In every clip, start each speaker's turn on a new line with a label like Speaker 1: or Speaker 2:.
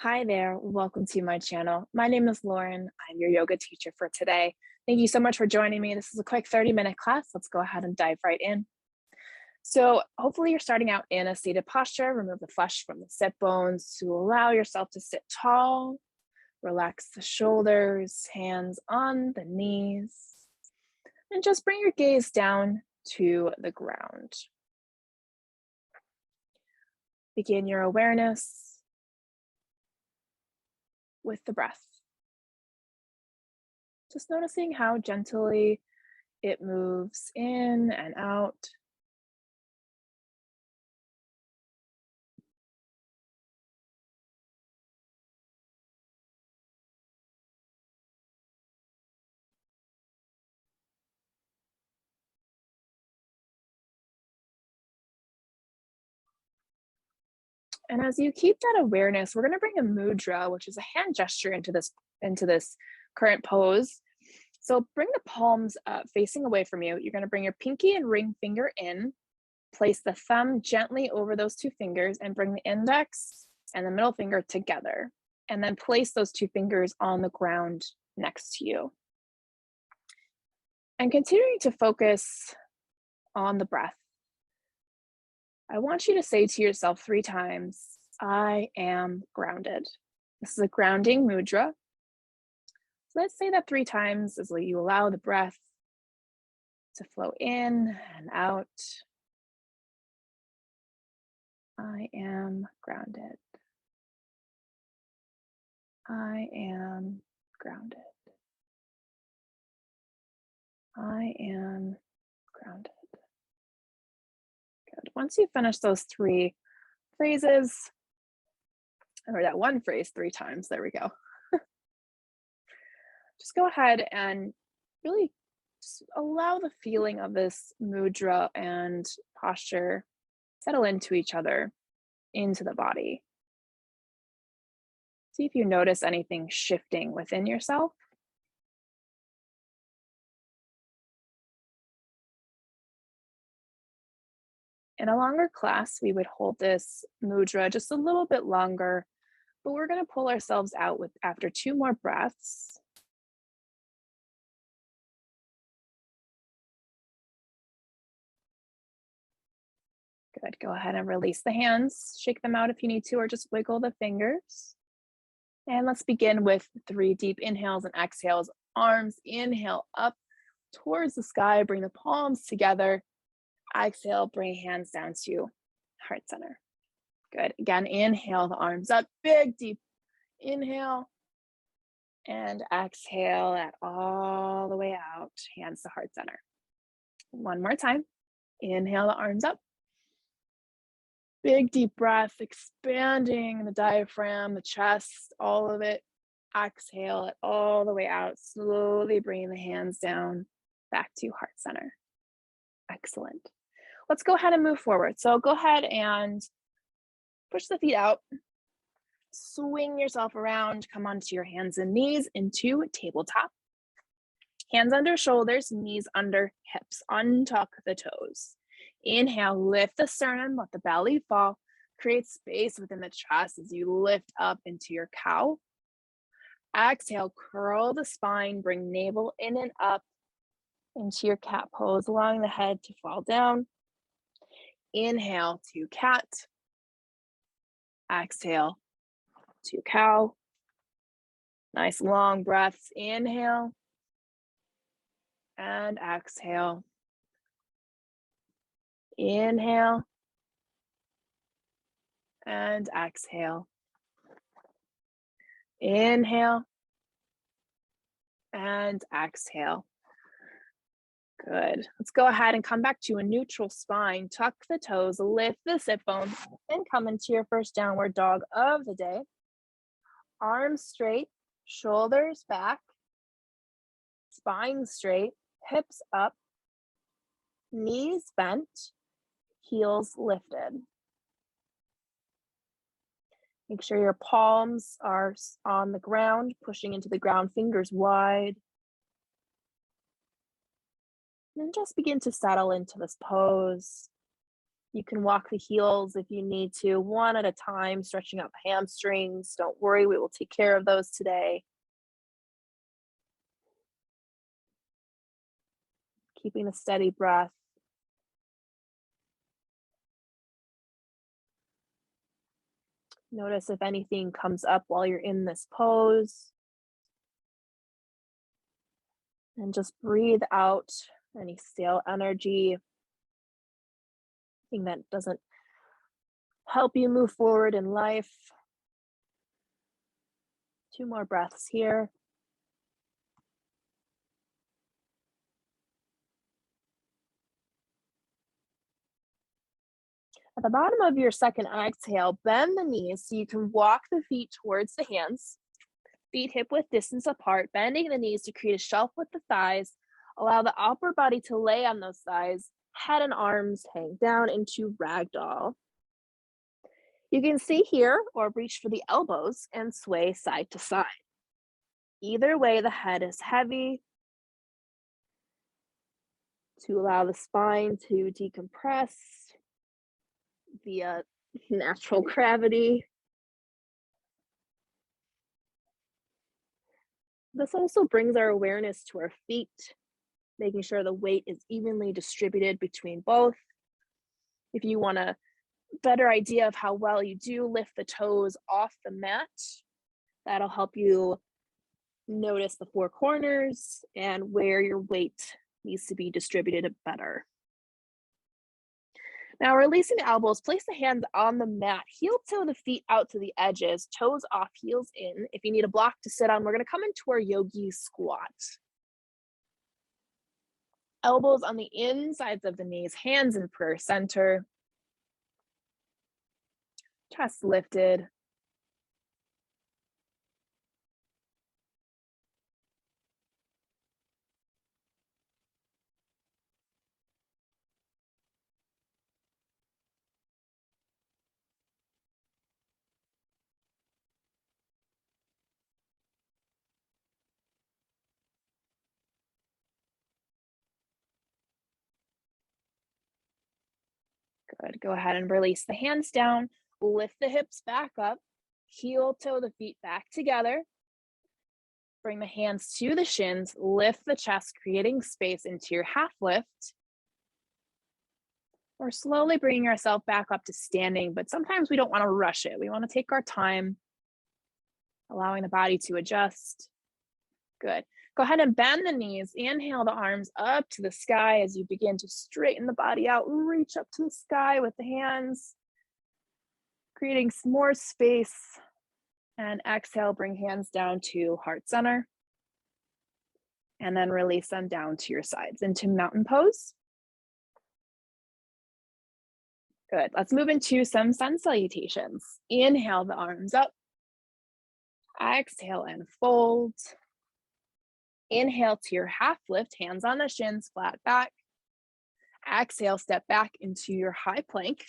Speaker 1: Hi there, welcome to my channel. My name is Lauren. I'm your yoga teacher for today. Thank you so much for joining me. This is a quick 30-minute class. Let's go ahead and dive right in. So hopefully you're starting out in a seated posture. Remove the flesh from the sit bones to allow yourself to sit tall. Relax the shoulders, hands on the knees, and just bring your gaze down to the ground. Begin your awareness with the breath. Just noticing how gently it moves in and out. And as you keep that awareness, we're going to bring a mudra, which is a hand gesture into this current pose. So bring the palms up, facing away from you. You're going to bring your pinky and ring finger in, place the thumb gently over those two fingers, and bring the index and the middle finger together. And then place those two fingers on the ground next to you. And continuing to focus on the breath, I want you to say to yourself 3 times, I am grounded. This is a grounding mudra. So let's say that 3 times as you allow the breath to flow in and out. I am grounded. I am grounded. I am grounded. Good. Once you finish those 3 phrases, or that one phrase 3 times, there we go. Just go ahead and really just allow the feeling of this mudra and posture settle into each other, into the body. See if you notice anything shifting within yourself. In a longer class, we would hold this mudra just a little bit longer, but we're going to pull ourselves out after 2 more breaths. Good. Go ahead and release the hands. Shake them out if you need to, or just wiggle the fingers. And let's begin with 3 deep inhales and exhales. Arms, inhale up towards the sky. Bring the palms together. Exhale, bring hands down to heart center. Good. Again, inhale the arms up. Big, deep inhale. And exhale that all the way out. Hands to heart center. One more time. Inhale the arms up. Big deep breath, expanding the diaphragm, the chest, all of it. Exhale it all the way out, slowly bringing the hands down back to heart center. Excellent. Let's go ahead and move forward. So go ahead and push the feet out. Swing yourself around, come onto your hands and knees into tabletop. Hands under shoulders, knees under hips, untuck the toes. Inhale, lift the sternum, let the belly fall. Create space within the chest as you lift up into your cow. Exhale, curl the spine, bring navel in and up into your cat pose, allowing the head to fall down. Inhale to cat. Exhale to cow. Nice long breaths. Inhale and exhale. Inhale and exhale. Inhale and exhale. Good. Let's go ahead and come back to a neutral spine. Tuck the toes, lift the sit bones, and come into your first downward dog of the day. Arms straight, shoulders back, spine straight, hips up, knees bent, heels lifted. Make sure your palms are on the ground, pushing into the ground, fingers wide. And just begin to settle into this pose. You can walk the heels if you need to, one at a time, stretching out the hamstrings. Don't worry, we will take care of those today. Keeping a steady breath. Notice if anything comes up while you're in this pose. And just breathe out any stale energy, anything that doesn't help you move forward in life. 2 more breaths here. At the bottom of your second exhale, bend the knees so you can walk the feet towards the hands. Feet hip width distance apart, bending the knees to create a shelf with the thighs. Allow the upper body to lay on those thighs. Head and arms hang down into ragdoll. You can stay here or reach for the elbows and sway side to side. Either way, the head is heavy to allow the spine to decompress via natural gravity. This also brings our awareness to our feet, making sure the weight is evenly distributed between both. If you want a better idea of how well you do, lift the toes off the mat. That'll help you notice the 4 corners and where your weight needs to be distributed better. Now, releasing the elbows, place the hands on the mat, heel toe the feet out to the edges, toes off, heels in. If you need a block to sit on, we're going to come into our Yogi Squat. Elbows on the insides of the knees, hands in prayer center. Chest lifted. Good. Go ahead and release the hands down. Lift the hips back up. Heel toe the feet back together. Bring the hands to the shins. Lift the chest, creating space into your half lift. We're slowly bringing ourselves back up to standing, but sometimes we don't want to rush it. We want to take our time, allowing the body to adjust. Good. Go ahead and bend the knees. Inhale the arms up to the sky as you begin to straighten the body out. Reach up to the sky with the hands, creating some more space. And exhale, bring hands down to heart center. And then release them down to your sides into mountain pose. Good. Let's move into some sun salutations. Inhale the arms up. Exhale and fold. Inhale to your half lift, hands on the shins, flat back. Exhale, step back into your high plank.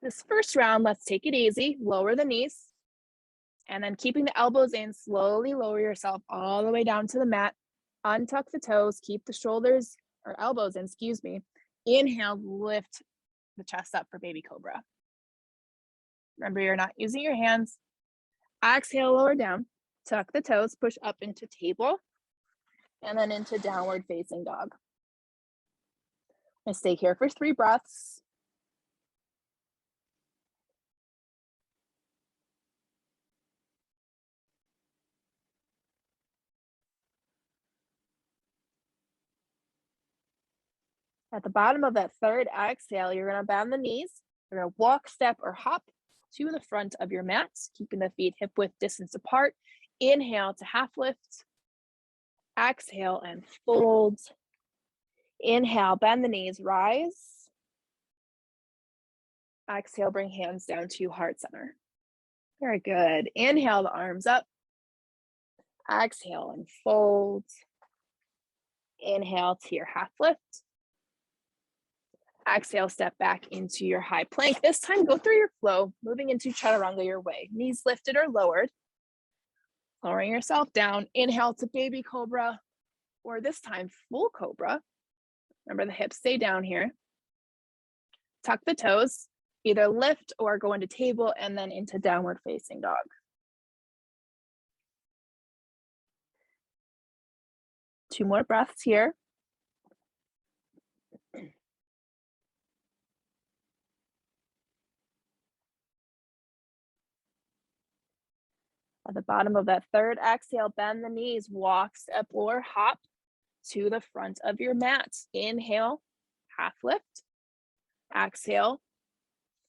Speaker 1: This first round, let's take it easy. Lower the knees. And then keeping the elbows in, slowly lower yourself all the way down to the mat. Untuck the toes, keep the shoulders or elbows in, excuse me. Inhale, lift the chest up for baby cobra. Remember, you're not using your hands. Exhale, lower down. Tuck the toes, push up into table. And then into downward facing dog. I stay here for 3 breaths. At the bottom of that third exhale, you're going to bend the knees. You're going to walk, step, or hop to the front of your mat, keeping the feet hip width distance apart. Inhale to half lift. Exhale and fold. Inhale, bend the knees, rise. Exhale, bring hands down to heart center. Very good. Inhale the arms up. Exhale and fold. Inhale to your half lift. Exhale, step back into your high plank. This time, go through your flow, moving into Chaturanga your way. Knees lifted or lowered. Lowering yourself down. Inhale to baby cobra, or this time, full cobra. Remember, the hips stay down here. Tuck the toes, either lift or go into table and then into downward facing dog. Two more breaths here. At the bottom of that third exhale, bend the knees, walk, step, or hop to the front of your mat. Inhale, half lift. Exhale,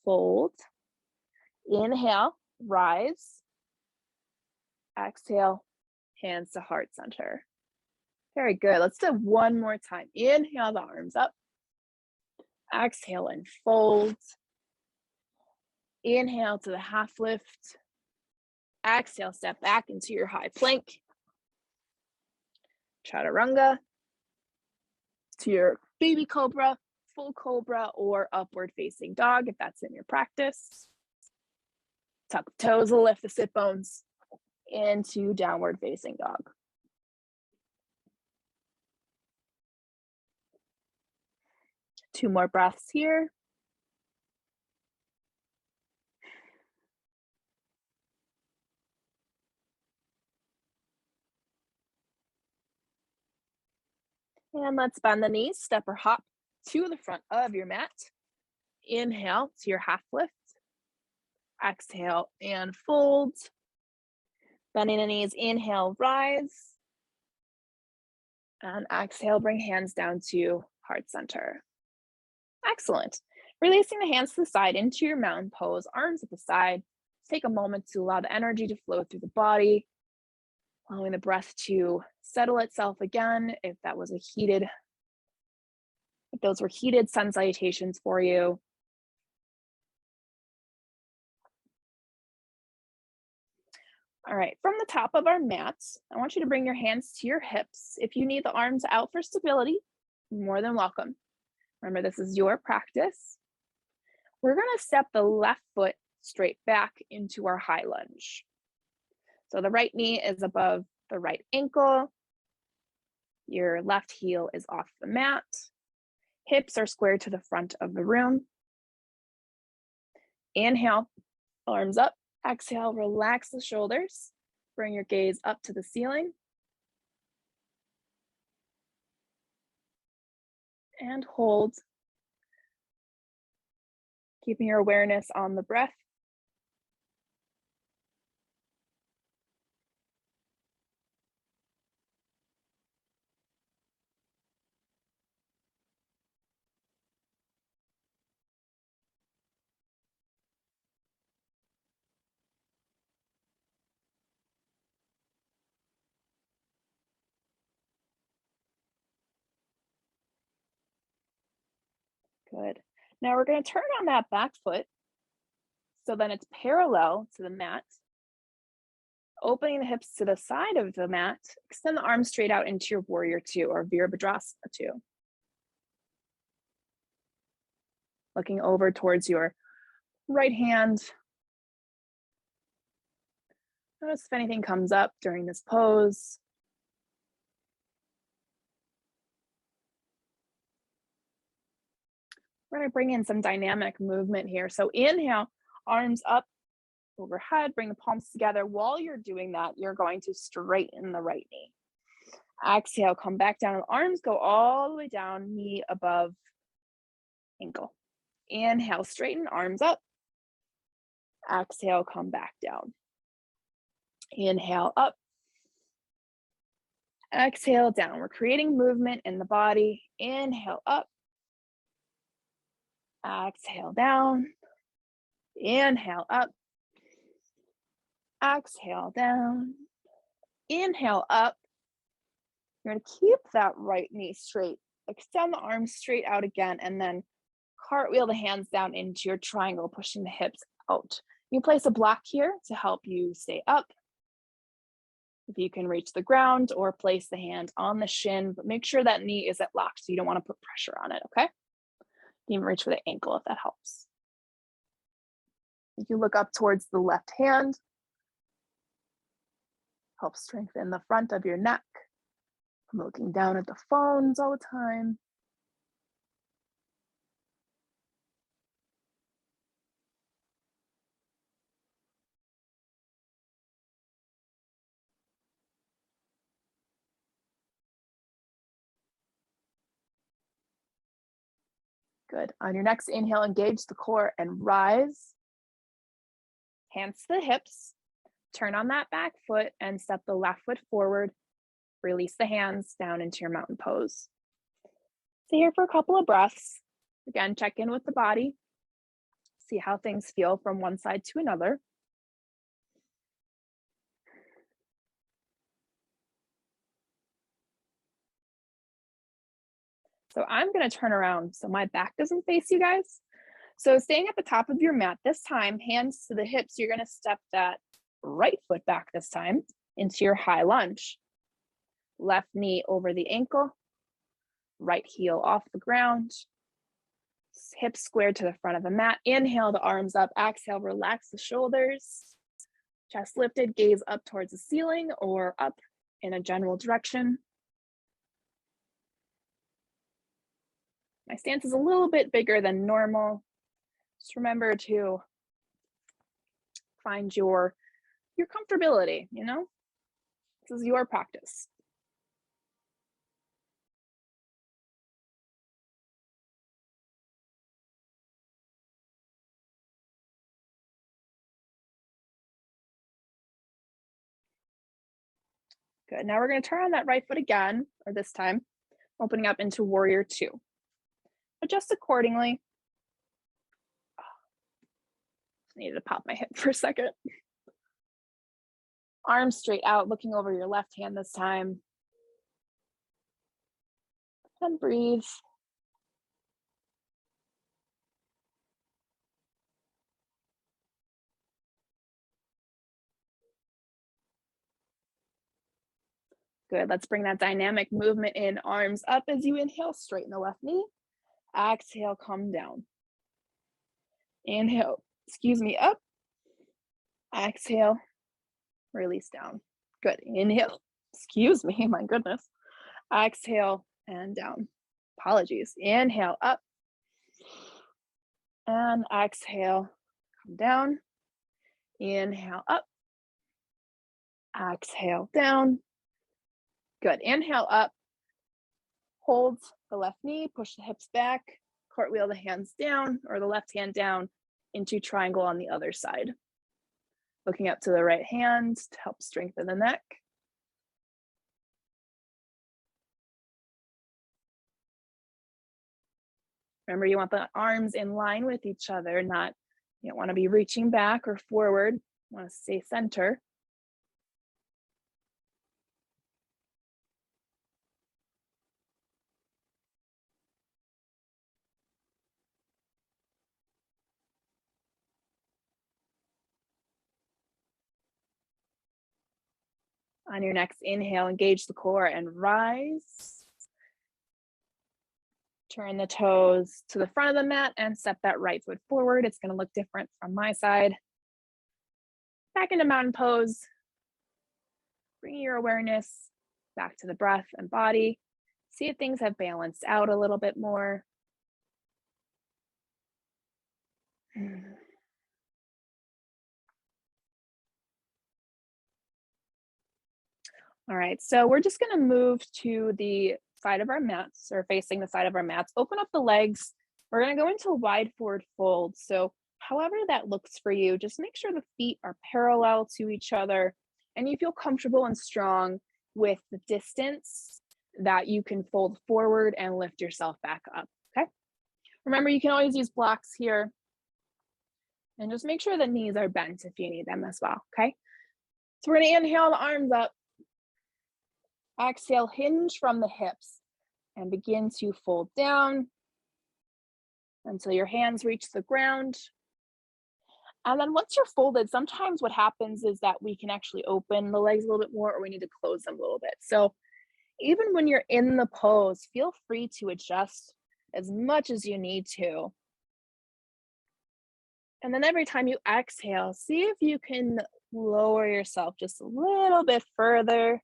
Speaker 1: fold. Inhale, rise. Exhale, hands to heart center. Very good. Let's do one more time. Inhale the arms up. Exhale and fold. Inhale to the half lift. Exhale, step back into your high plank. Chaturanga. To your baby cobra, full cobra, or upward facing dog if that's in your practice. Tuck the toes, lift the sit bones into downward facing dog. Two more breaths here. And let's bend the knees, step or hop to the front of your mat. Inhale to your half lift. Exhale and fold. Bending the knees, inhale, rise. And exhale, bring hands down to heart center. Excellent. Releasing the hands to the side into your mountain pose, arms at the side. Take a moment to allow the energy to flow through the body, allowing the breath to settle itself again. If those were heated sun salutations for you. All right, from the top of our mats, I want you to bring your hands to your hips. If you need the arms out for stability, you're more than welcome. Remember, this is your practice. We're gonna step the left foot straight back into our high lunge. So the right knee is above the right ankle. Your left heel is off the mat. Hips are squared to the front of the room. Inhale, arms up. Exhale, relax the shoulders. Bring your gaze up to the ceiling. And hold. Keeping your awareness on the breath. Good. Now we're going to turn on that back foot so then it's parallel to the mat. Opening the hips to the side of the mat, extend the arms straight out into your warrior two or Virabhadrasana two. Looking over towards your right hand. Notice if anything comes up during this pose. We're going to bring in some dynamic movement here. So inhale, arms up overhead, bring the palms together. While you're doing that, you're going to straighten the right knee. Exhale, come back down. Arms go all the way down, knee above ankle. Inhale, straighten, arms up. Exhale, come back down. Inhale, up. Exhale, down. We're creating movement in the body. Inhale, up. Exhale, down. Inhale, up. Exhale, down. Inhale, up. You're going to keep that right knee straight. Extend the arms straight out again, and then cartwheel the hands down into your triangle, pushing the hips out. You place a block here to help you stay up. If you can reach the ground, or place the hand on the shin, but make sure that knee isn't locked, so you don't want to put pressure on it, okay? You can reach for the ankle if that helps. You look up towards the left hand. Help strengthen the front of your neck. I'm looking down at the phones all the time. Good. On your next inhale, engage the core and rise. Hands to the hips. Turn on that back foot and step the left foot forward. Release the hands down into your mountain pose. Stay here for a couple of breaths. Again, check in with the body. See how things feel from one side to another. So I'm going to turn around so my back doesn't face you guys. So staying at the top of your mat this time, hands to the hips, you're going to step that right foot back this time into your high lunge. Left knee over the ankle, right heel off the ground, hips squared to the front of the mat. Inhale the arms up, exhale, relax the shoulders. Chest lifted, gaze up towards the ceiling or up in a general direction. My stance is a little bit bigger than normal. Just remember to find your comfortability, you know? This is your practice. Good. Now we're going to turn on that right foot again, or this time, opening up into warrior two. Adjust accordingly. Just needed to pop my hip for a second. Arms straight out, looking over your left hand this time. And breathe. Good. Let's bring that dynamic movement in. Arms up as you inhale, straighten the left knee. Exhale, come down. Inhale, up. Exhale, release down. Good. Inhale, my goodness. Exhale and down. Apologies. Inhale, up. And exhale, come down. Inhale, up. Exhale, down. Good. Inhale, up. Hold the left knee, push the hips back, cartwheel the hands down, or the left hand down into triangle on the other side. Looking up to the right hand to help strengthen the neck. Remember, you want the arms in line with each other, not, you don't want to be reaching back or forward. You want to stay center. On your next inhale, engage the core and rise. Turn the toes to the front of the mat and step that right foot forward. It's going to look different from my side. Back into mountain pose. Bring your awareness back to the breath and body. See if things have balanced out a little bit more. All right, so we're just going to move to the side of our mats, or facing the side of our mats. Open up the legs. We're going to go into a wide forward fold. So however that looks for you, just make sure the feet are parallel to each other and you feel comfortable and strong with the distance that you can fold forward and lift yourself back up, okay? Remember, you can always use blocks here. And just make sure the knees are bent if you need them as well, okay? So we're going to inhale the arms up. Exhale, hinge from the hips and begin to fold down until your hands reach the ground. And then once you're folded, sometimes what happens is that we can actually open the legs a little bit more, or we need to close them a little bit. So even when you're in the pose, feel free to adjust as much as you need to. And then every time you exhale, see if you can lower yourself just a little bit further,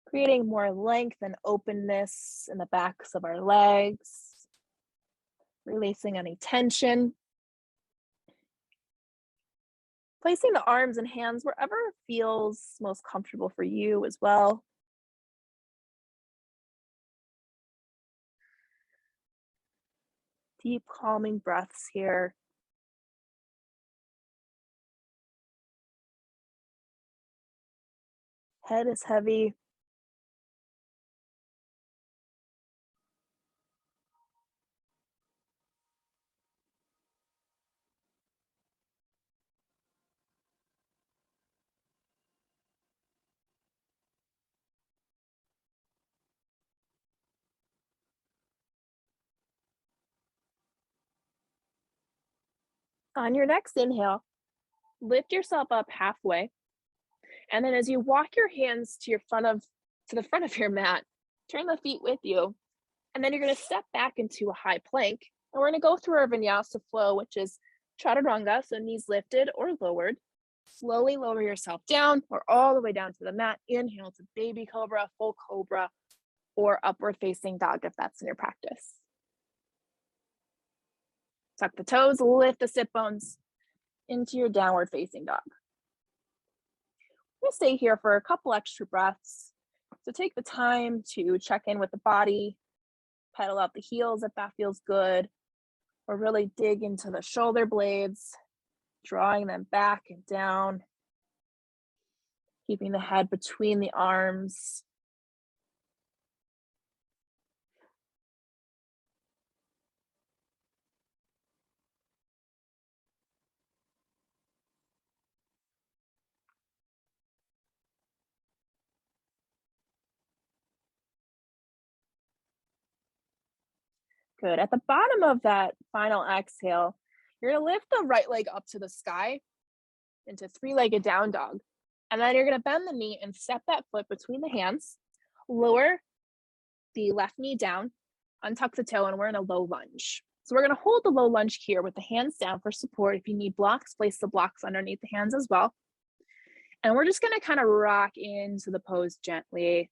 Speaker 1: creating more length and openness in the backs of our legs, releasing any tension. Placing the arms and hands wherever feels most comfortable for you as well. Deep calming breaths here. Head is heavy. On your next inhale, lift yourself up halfway. And then as you walk your hands to the front of your mat, turn the feet with you. And then you're going to step back into a high plank. And we're going to go through our vinyasa flow, which is Chaturanga, so knees lifted or lowered. Slowly lower yourself down or all the way down to the mat. Inhale to baby cobra, full cobra, or upward facing dog if that's in your practice. Tuck the toes, lift the sit bones into your downward facing dog. We'll stay here for a couple extra breaths. So take the time to check in with the body, pedal out the heels if that feels good, or really dig into the shoulder blades, drawing them back and down, keeping the head between the arms. Good. At the bottom of that final exhale, you're going to lift the right leg up to the sky into three-legged down dog. And then you're going to bend the knee and step that foot between the hands, lower the left knee down, untuck the toe, and we're in a low lunge. So we're going to hold the low lunge here with the hands down for support. If you need blocks, place the blocks underneath the hands as well. And we're just going to kind of rock into the pose gently,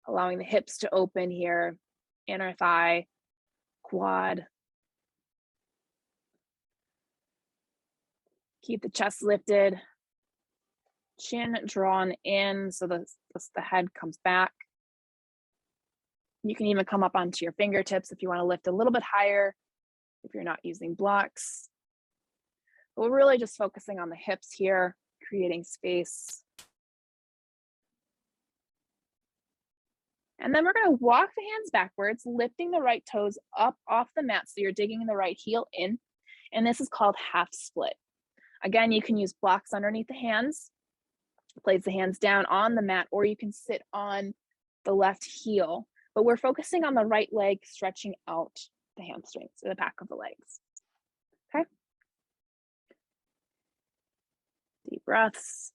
Speaker 1: allowing the hips to open here, inner thigh, quad. Keep the chest lifted, chin drawn in so the head comes back. You can even come up onto your fingertips if you want to lift a little bit higher if you're not using blocks. But we're really just focusing on the hips here, creating space. And then we're going to walk the hands backwards, lifting the right toes up off the mat so you're digging the right heel in. And this is called half split. Again, you can use blocks underneath the hands, place the hands down on the mat, or you can sit on the left heel. But we're focusing on the right leg, stretching out the hamstrings or the back of the legs. Okay. Deep breaths.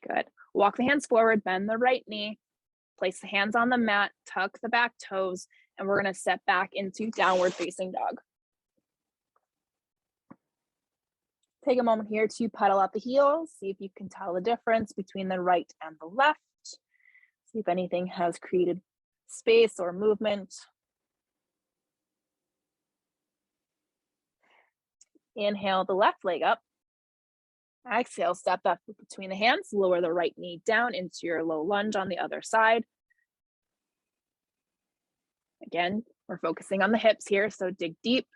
Speaker 1: Good. Walk the hands forward, bend the right knee, place the hands on the mat, tuck the back toes, and we're going to step back into downward facing dog. Take a moment here to pedal out the heels. See if you can tell the difference between the right and the left. See if anything has created space or movement. Inhale the left leg up. Exhale, step that foot between the hands, lower the right knee down into your low lunge on the other side. Again, we're focusing on the hips here, so dig deep.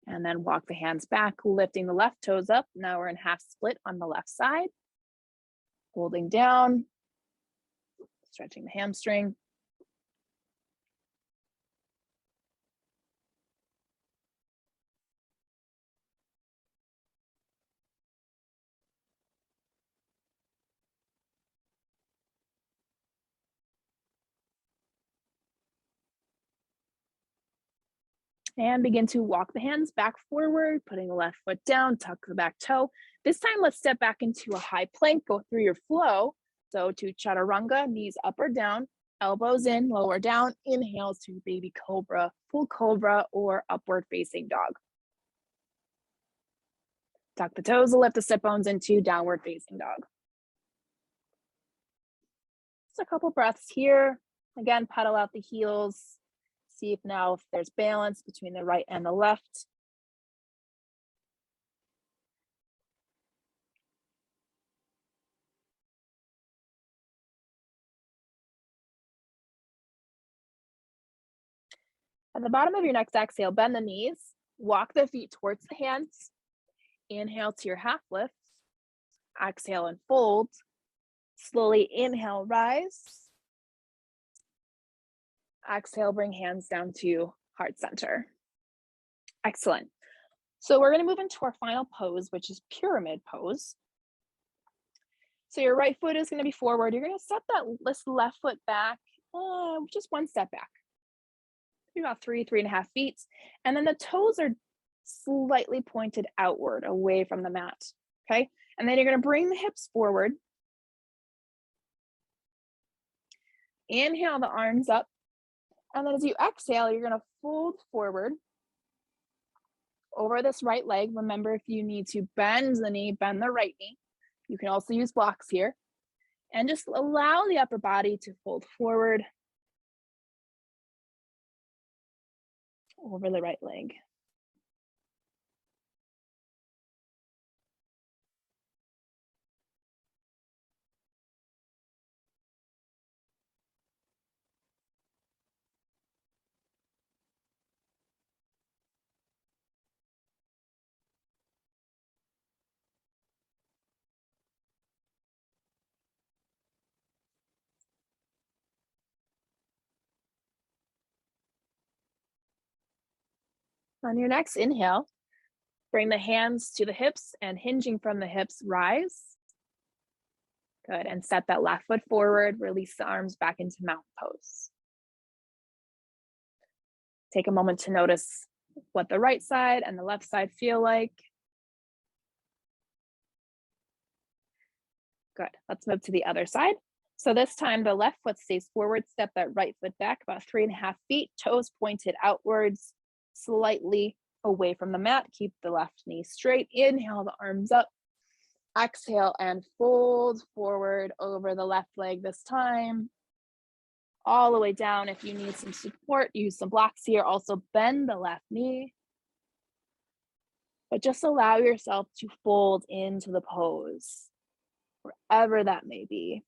Speaker 1: And then walk the hands back, lifting the left toes up. Now we're in half split on the left side. Holding down, stretching the hamstring. And begin to walk the hands back forward, putting the left foot down, tuck the back toe. This time, let's step back into a high plank, go through your flow. So to Chaturanga, knees up or down, elbows in, lower down, inhale to baby cobra, full cobra, or upward facing dog. Tuck the toes, lift the sit bones into downward facing dog. Just a couple breaths here. Again, pedal out the heels. See if now if there's balance between the right and the left. At the bottom of your next exhale, bend the knees, walk the feet towards the hands. Inhale to your half lift. Exhale and fold. Slowly inhale, rise. Exhale, bring hands down to heart center. Excellent. So we're going to move into our final pose, which is pyramid pose. So your right foot is going to be forward. You're going to step this left foot back, just one step back. About 3.5 feet. And then the toes are slightly pointed outward away from the mat. Okay. And then you're going to bring the hips forward. Inhale the arms up. And then as you exhale, you're going to fold forward over this right leg. Remember, if you need to bend the knee, bend the right knee. You can also use blocks here. And just allow the upper body to fold forward over the right leg. On your next inhale, bring the hands to the hips and hinging from the hips, rise. Good, and step that left foot forward, release the arms back into mountain pose. Take a moment to notice what the right side and the left side feel like. Good, let's move to the other side. So this time the left foot stays forward, step that right foot back about 3.5 feet, toes pointed outwards, slightly away from the mat. Keep the left knee straight. Inhale the arms up. Exhale and fold forward over the left leg this time. All the way down. If you need some support, use some blocks here. Also bend the left knee. But just allow yourself to fold into the pose, wherever that may be.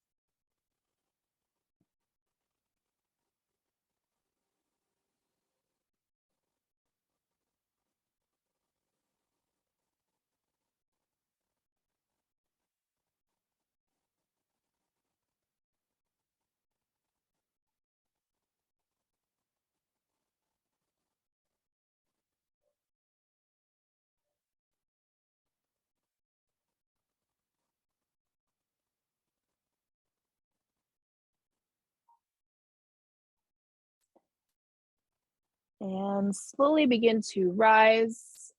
Speaker 1: And slowly begin to rise.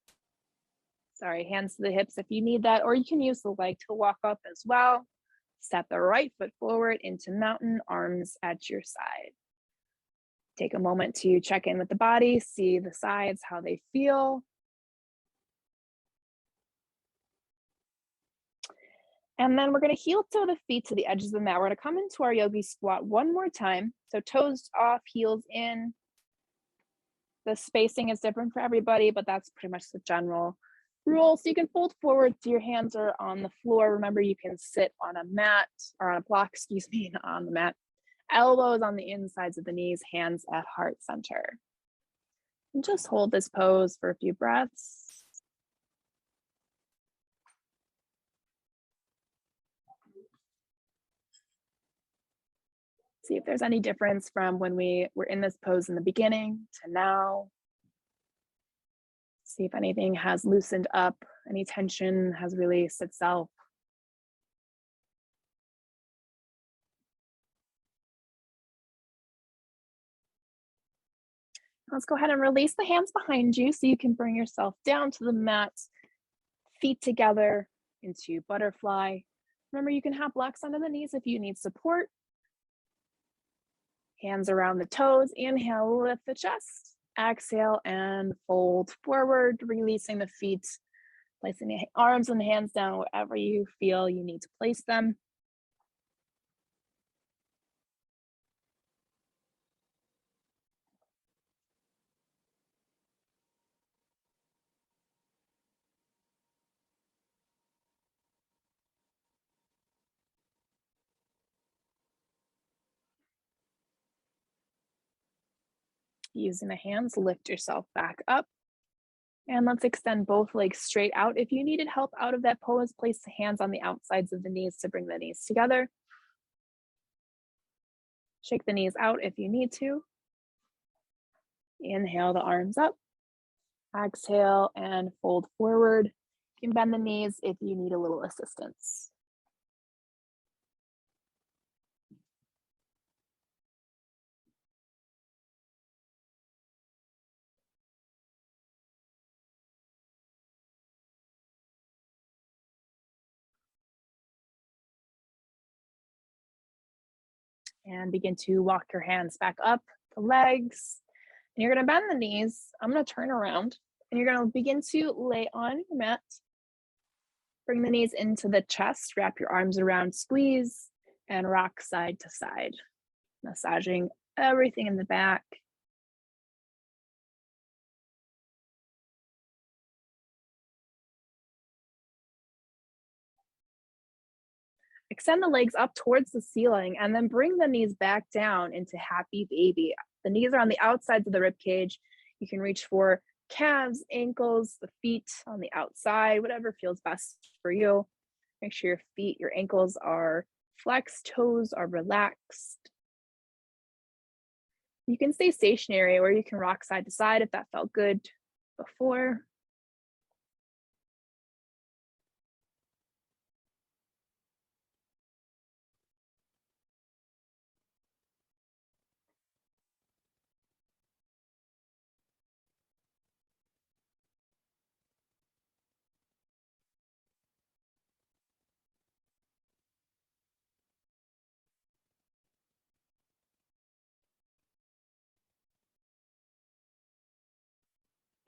Speaker 1: Sorry, hands to the hips if you need that, or you can use the leg to walk up as well. Step the right foot forward into mountain, arms at your side. Take a moment to check in with the body, see the sides, how they feel. And then we're going to heel toe the feet to the edges of the mat. We're going to come into our Yogi Squat one more time. So toes off, heels in. The spacing is different for everybody, but that's pretty much the general rule. So you can fold forward so your hands are on the floor. Remember, you can sit on a mat or on a block, not on the mat. Elbows on the insides of the knees, hands at heart center. And just hold this pose for a few breaths. See if there's any difference from when we were in this pose in the beginning to now. See if anything has loosened up, any tension has released itself. Let's go ahead and release the hands behind you so you can bring yourself down to the mat, feet together into butterfly. Remember, you can have blocks under the knees if you need support. Hands around the toes. Inhale, lift the chest. Exhale and fold forward, releasing the feet Placing the arms and hands down wherever you feel you need to place them. Using the hands, lift yourself back up. And let's extend both legs straight out. If you needed help out of that pose, place the hands on the outsides of the knees to bring the knees together. Shake the knees out if you need to. Inhale the arms up. Exhale and fold forward. You can bend the knees if you need a little assistance. And begin to walk your hands back up the legs. And you're going to bend the knees. I'm going to turn around and you're going to begin to lay on your mat. Bring the knees into the chest, wrap your arms around, squeeze, and rock side to side, massaging everything in the back. Extend the legs up towards the ceiling and then bring the knees back down into happy baby. The knees are on the outsides of the rib cage. You can reach for calves, ankles, the feet on the outside, whatever feels best for you. Make sure your feet, your ankles are flexed, toes are relaxed. You can stay stationary or you can rock side to side if that felt good before.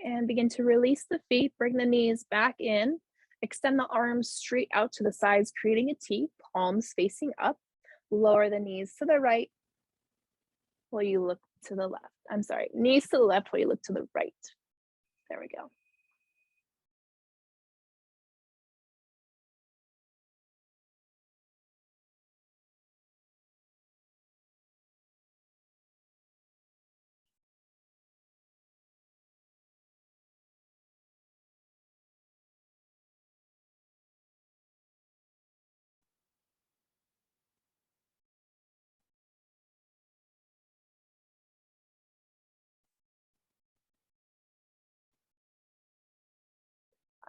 Speaker 1: And begin to release the feet, bring the knees back in, extend the arms straight out to the sides, creating a T, palms facing up, lower the knees to the right while you look to the left. I'm sorry, knees to the left while you look to the right. There we go.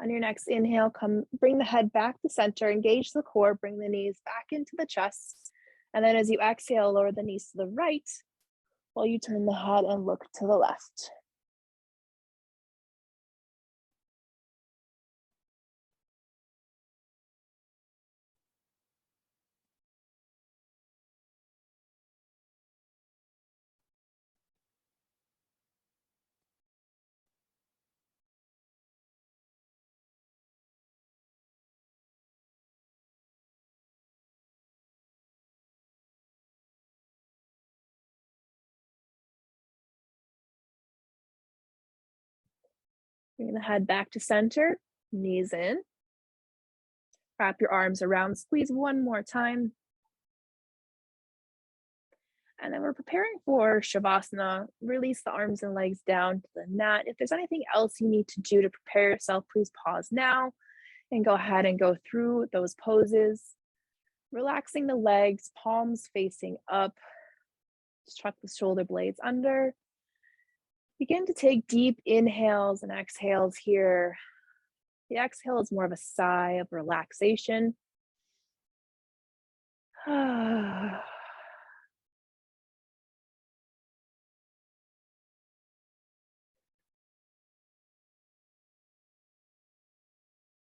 Speaker 1: On your next inhale, bring the head back to center, engage the core, bring the knees back into the chest. And then as you exhale, lower the knees to the right while you turn the head and look to the left. Bring the head back to center, knees in. Wrap your arms around, squeeze one more time. And then we're preparing for Shavasana. Release the arms and legs down to the mat. If there's anything else you need to do to prepare yourself, please pause now and go ahead and go through those poses. Relaxing the legs, palms facing up. Just tuck the shoulder blades under. Begin to take deep inhales and exhales here. The exhale is more of a sigh of relaxation. And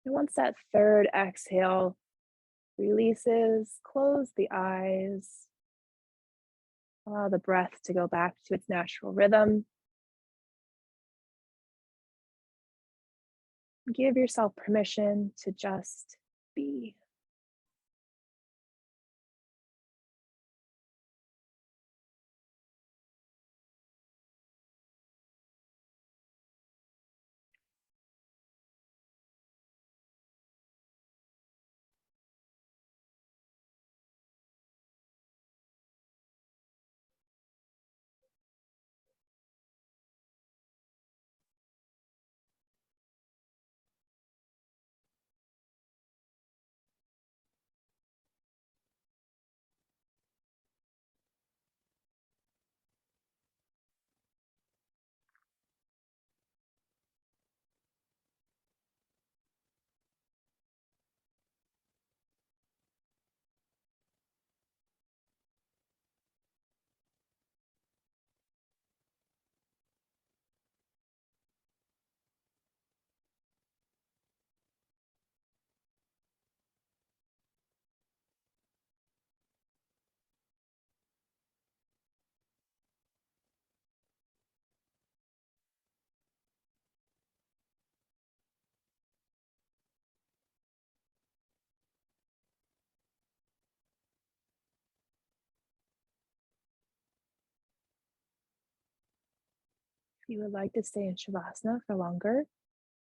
Speaker 1: once that third exhale releases, close the eyes. Allow the breath to go back to its natural rhythm. Give yourself permission to just be. If you would like to stay in Shavasana for longer,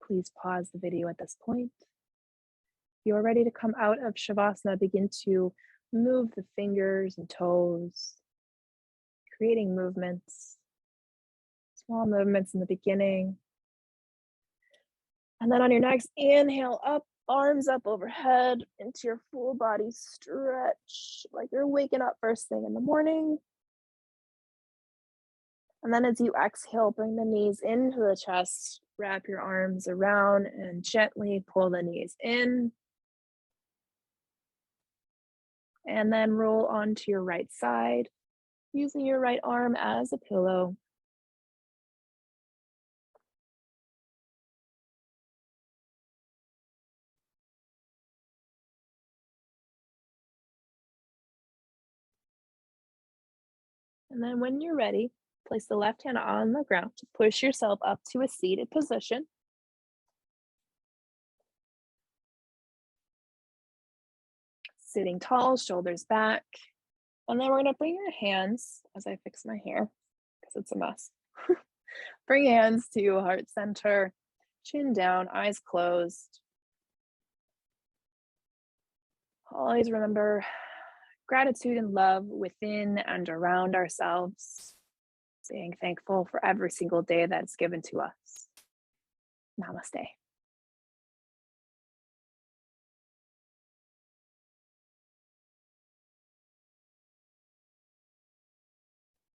Speaker 1: please pause the video at this point. If you are ready to come out of Shavasana, begin to move the fingers and toes, creating movements, small movements in the beginning. And then on your next inhale, up, arms up overhead into your full body stretch, like you're waking up first thing in the morning. And then as you exhale, bring the knees into the chest, wrap your arms around and gently pull the knees in. And then roll onto your right side, using your right arm as a pillow. And then when you're ready, place the left hand on the ground to push yourself up to a seated position. Sitting tall, shoulders back. And then we're going to bring your hands, as I fix my hair, because it's a mess. Bring hands to heart center, chin down, eyes closed. Always remember gratitude and love within and around ourselves. Being thankful for every single day that's given to us. Namaste.